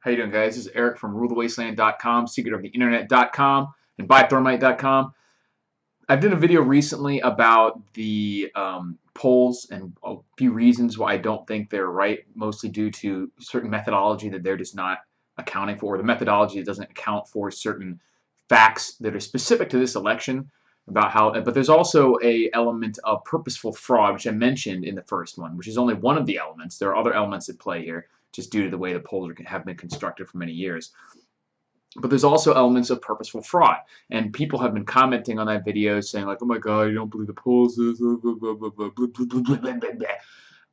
How you doing, guys? This is Eric from RuleTheWasteland.com, SecretOfTheInternet.com, and BuyThermite.com. I did a video recently about the polls and a few reasons why I don't think they're right, mostly due to certain methodology that they're just not accounting for, or the methodology that doesn't account for certain facts that are specific to this election about how, but there's also a element of purposeful fraud, which I mentioned in the first one, which is only one of the elements. There are other elements at play here, just due to the way the polls have been constructed for many years. But there's also elements of purposeful fraud, and people have been commenting on that video saying like, "Oh my God, you don't believe the polls,"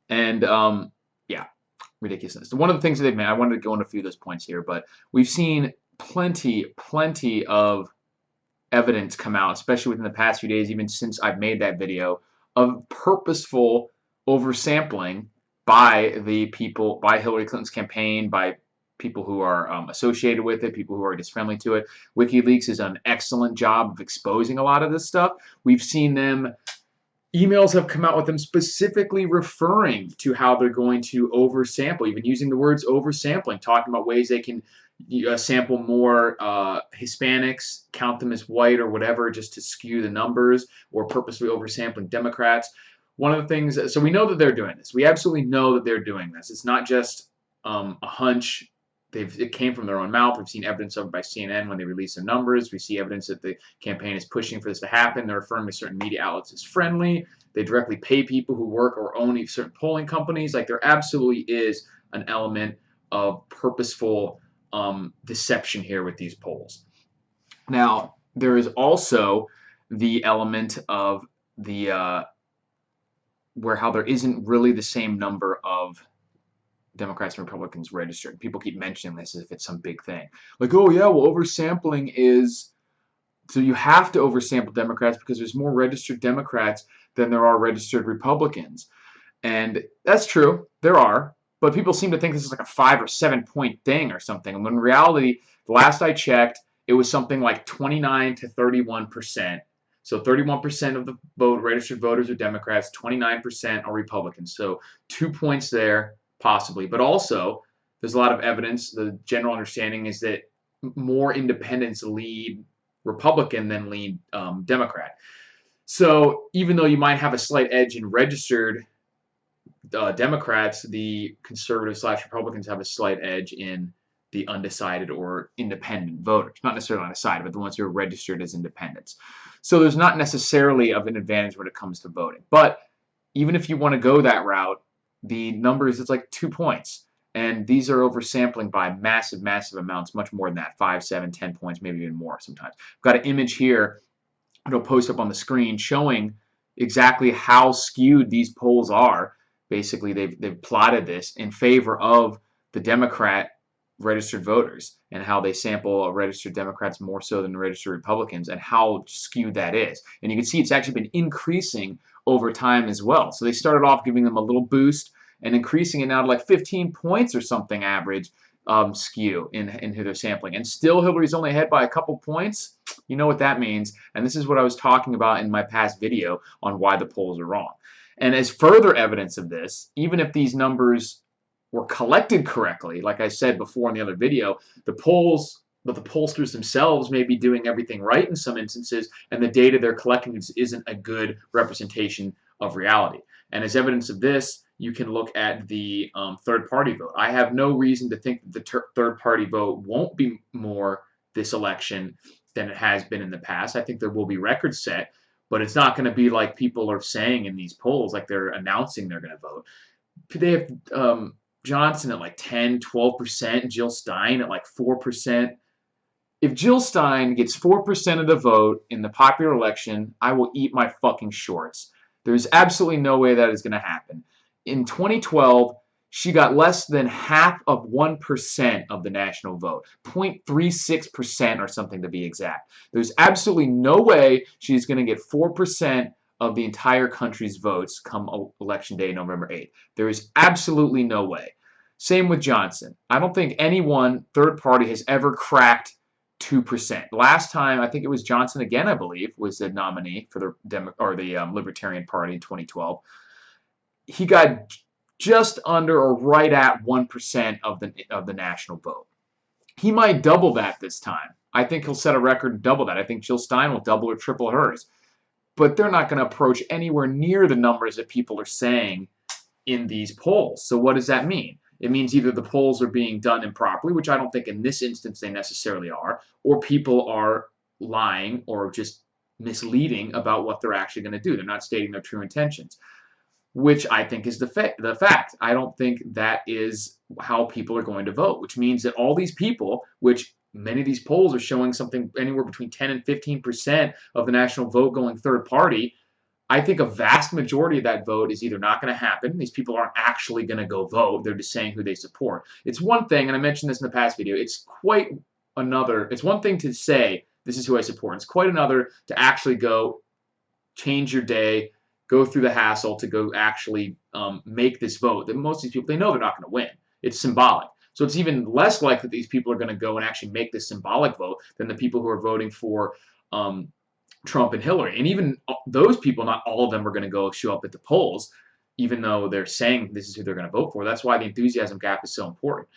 and yeah, ridiculousness. One of the things that they've made, I wanted to go into a few of those points here, but we've seen plenty of evidence come out, especially within the past few days, even since I've made that video, of purposeful oversampling by the people, by Hillary Clinton's campaign, by people who are associated with it, people who are just friendly to it. WikiLeaks has done an excellent job of exposing a lot of this stuff. We've seen them, emails have come out with them specifically referring to how they're going to oversample, even using the words oversampling, talking about ways they can sample more Hispanics, count them as white or whatever, just to skew the numbers, or purposely oversampling Democrats. One of the things, so we know that they're doing this. We absolutely know that they're doing this. It's not just a hunch. It came from their own mouth. We've seen evidence of it by CNN when they release their numbers. We see evidence that the campaign is pushing for this to happen. They're referring to certain media outlets as friendly. They directly pay people who work or own certain polling companies. Like, there absolutely is an element of purposeful deception here with these polls. Now, there is also the element of the where how there isn't really the same number of Democrats and Republicans registered. People keep mentioning this as if it's some big thing. Like, oh yeah, well, oversampling is, so you have to oversample Democrats because there's more registered Democrats than there are registered Republicans. And that's true, there are, but people seem to think this is like a 5 or 7 point thing or something. And when in reality, the last I checked, it was something like 29 to 31%. So 31% of the registered voters are Democrats, 29% are Republicans. So 2 points there, possibly. But also, there's a lot of evidence. The general understanding is that more independents lead Republican than lead Democrat. So even though you might have a slight edge in registered Democrats, the conservatives / Republicans have a slight edge in the undecided or independent voters. Not necessarily undecided, but the ones who are registered as independents. So there's not necessarily of an advantage when it comes to voting. But even if you want to go that route, the numbers, it's like 2 points. And these are oversampling by massive amounts, much more than that, 5, 7, 10 points, maybe even more sometimes. I've got an image here I'll post up on the screen showing exactly how skewed these polls are. Basically, they've plotted this in favor of the Democrat registered voters and how they sample registered Democrats more so than registered Republicans and how skewed that is. And you can see it's actually been increasing over time as well. So they started off giving them a little boost and increasing it now to like 15 points or something average skew in who they're sampling. And still Hillary's only ahead by a couple points. You know what that means. And this is what I was talking about in my past video on why the polls are wrong. And as further evidence of this, even if these numbers were collected correctly, like I said before in the other video, the pollsters themselves may be doing everything right in some instances, and the data they're collecting isn't a good representation of reality. And as evidence of this, you can look at the third-party vote. I have no reason to think that the third-party vote won't be more this election than it has been in the past. I think there will be records set, but it's not going to be like people are saying in these polls, like they're announcing they're going to vote. They have Johnson at like 10, 12%, Jill Stein at like 4%. If Jill Stein gets 4% of the vote in the popular election, I will eat my fucking shorts. There's absolutely no way that is going to happen. In 2012, she got less than half of 1% of the national vote, 0.36% or something to be exact. There's absolutely no way she's going to get 4% of the entire country's votes come election day, November 8th. There is absolutely no way. Same with Johnson. I don't think anyone, third party, has ever cracked 2%. Last time, I think it was Johnson again, I believe, was the nominee for the Libertarian Party in 2012. He got just under or right at 1% of the national vote. He might double that this time. I think he'll set a record and double that. I think Jill Stein will double or triple hers. But they're not going to approach anywhere near the numbers that people are saying in these polls. So what does that mean? It means either the polls are being done improperly, which I don't think in this instance they necessarily are, or people are lying or just misleading about what they're actually going to do. They're not stating their true intentions, which I think is the fact. I don't think that is how people are going to vote, which means that all these people, which many of these polls are showing something anywhere between 10 and 15% of the national vote going third party, I think a vast majority of that vote is either not going to happen. These people aren't actually going to go vote. They're just saying who they support. It's one thing, and I mentioned this in the past video, it's one thing to say, this is who I support. It's quite another to actually go change your day, go through the hassle to go actually make this vote. That most of these people, they know they're not going to win. It's symbolic. So it's even less likely that these people are going to go and actually make this symbolic vote than the people who are voting for Trump and Hillary. And even those people, not all of them are going to go show up at the polls, even though they're saying this is who they're going to vote for. That's why the enthusiasm gap is so important.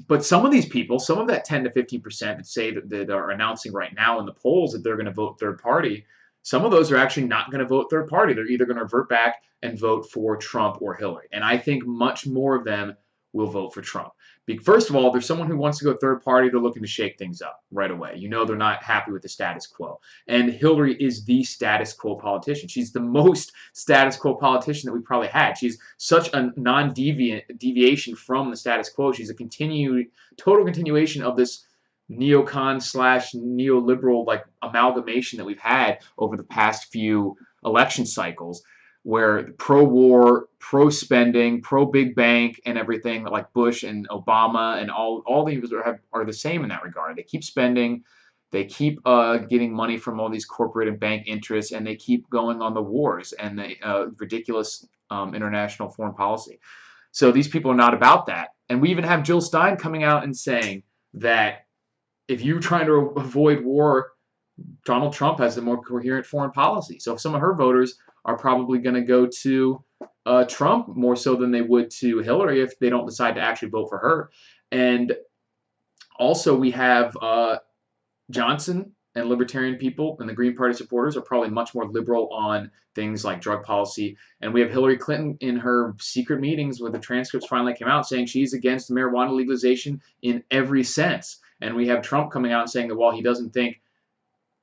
But some of these people, some of that 10 to 15% that say that are announcing right now in the polls that they're going to vote third party, some of those are actually not going to vote third party. They're either going to revert back and vote for Trump or Hillary. And I think much more of them will vote for Trump. First of all, there's someone who wants to go third party. They're looking to shake things up right away. You know they're not happy with the status quo. And Hillary is the status quo politician. She's the most status quo politician that we've probably had. She's such a non-deviation from the status quo. She's a total continuation of this neocon / neoliberal like amalgamation that we've had over the past few election cycles, where pro-war, pro-spending, pro-big bank, and everything like Bush and Obama and all these are the same in that regard. They keep spending, they keep getting money from all these corporate and bank interests, and they keep going on the wars and the ridiculous international foreign policy. So these people are not about that. And we even have Jill Stein coming out and saying that if you're trying to avoid war, Donald Trump has the more coherent foreign policy. So some of her voters are probably going to go to Trump more so than they would to Hillary if they don't decide to actually vote for her. And also we have Johnson and libertarian people and the Green Party supporters are probably much more liberal on things like drug policy. And we have Hillary Clinton in her secret meetings when the transcripts finally came out saying she's against marijuana legalization in every sense. And we have Trump coming out and saying that while he doesn't think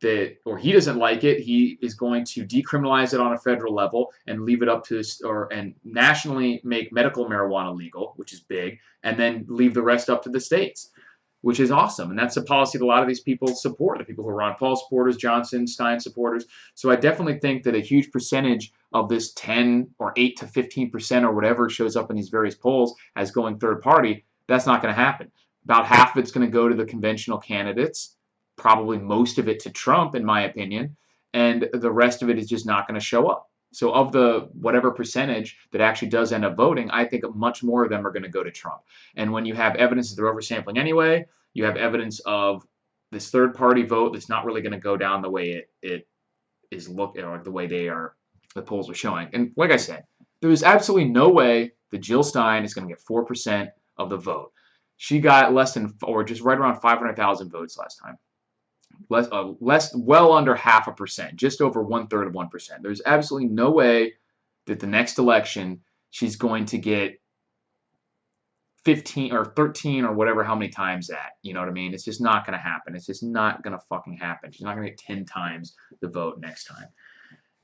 that, or he doesn't like it, he is going to decriminalize it on a federal level and leave it up to, and nationally make medical marijuana legal, which is big, and then leave the rest up to the states, which is awesome. And that's a policy that a lot of these people support, the people who are Ron Paul supporters, Johnson, Stein supporters. So I definitely think that a huge percentage of this 10 or 8 to 15% or whatever shows up in these various polls as going third party, that's not going to happen. About half of it's going to go to the conventional candidates, probably most of it to Trump, in my opinion, and the rest of it is just not going to show up. So of the whatever percentage that actually does end up voting, I think much more of them are going to go to Trump. And when you have evidence that they're oversampling anyway, you have evidence of this third-party vote that's not really going to go down the way it is or the way the polls are showing. And like I said, there is absolutely no way that Jill Stein is going to get 4% of the vote. She got less than, or just right around 500,000 votes last time. Well under 0.5%, just over 1/3 of 1%. There's absolutely no way that the next election she's going to get 15 or 13 or whatever, how many times that, you know what I mean? It's just not going to happen. It's just not going to fucking happen. She's not going to get 10 times the vote next time.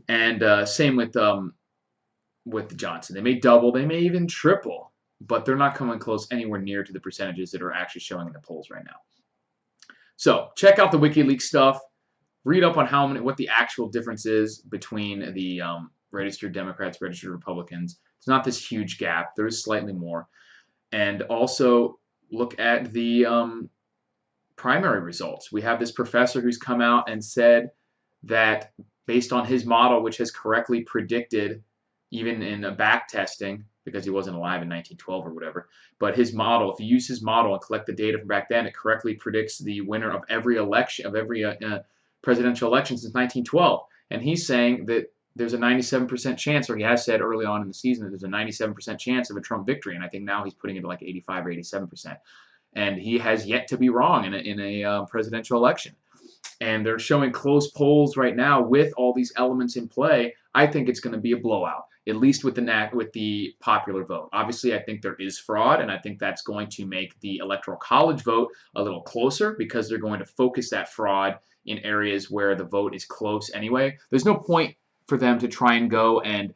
And same with Johnson. They may double, they may even triple, but they're not coming close anywhere near to the percentages that are actually showing in the polls right now. So check out the WikiLeaks stuff. Read up on what the actual difference is between the registered Democrats, registered Republicans. It's not this huge gap. There is slightly more. And also look at the primary results. We have this professor who's come out and said that based on his model, which has correctly predicted, even in a back testing, because he wasn't alive in 1912 or whatever, but his model, if you use his model and collect the data from back then, it correctly predicts the winner of every election, of every presidential election since 1912. And he's saying that there's a 97% chance, or he has said early on in the season that there's a 97% chance of a Trump victory, and I think now he's putting it to like 85 or 87%. and he has yet to be wrong in a presidential election. And they're showing close polls right now with all these elements in play. I think it's going to be a blowout, at least with the popular vote. Obviously, I think there is fraud, and I think that's going to make the Electoral College vote a little closer because they're going to focus that fraud in areas where the vote is close anyway. There's no point for them to try and go and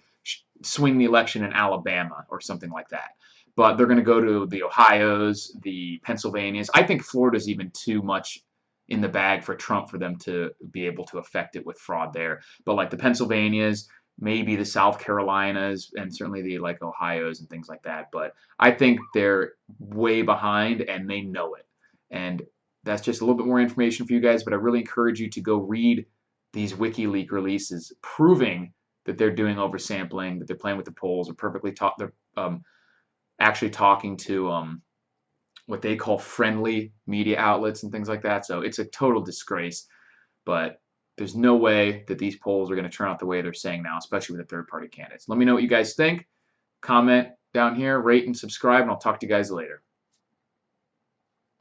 swing the election in Alabama or something like that. But they're going to go to the Ohio's, the Pennsylvanias. I think Florida's even too much in the bag for Trump for them to be able to affect it with fraud there. But like the Pennsylvanias, maybe the South Carolinas, and certainly the like Ohio's and things like that. But I think they're way behind and they know it. And that's just a little bit more information for you guys, but I really encourage you to go read these WikiLeaks releases proving that they're doing oversampling, that they're playing with the polls, they're actually talking to what they call friendly media outlets and things like that. So it's a total disgrace, but there's no way that these polls are going to turn out the way they're saying now, especially with the third-party candidates. Let me know what you guys think. Comment down here, rate and subscribe, and I'll talk to you guys later.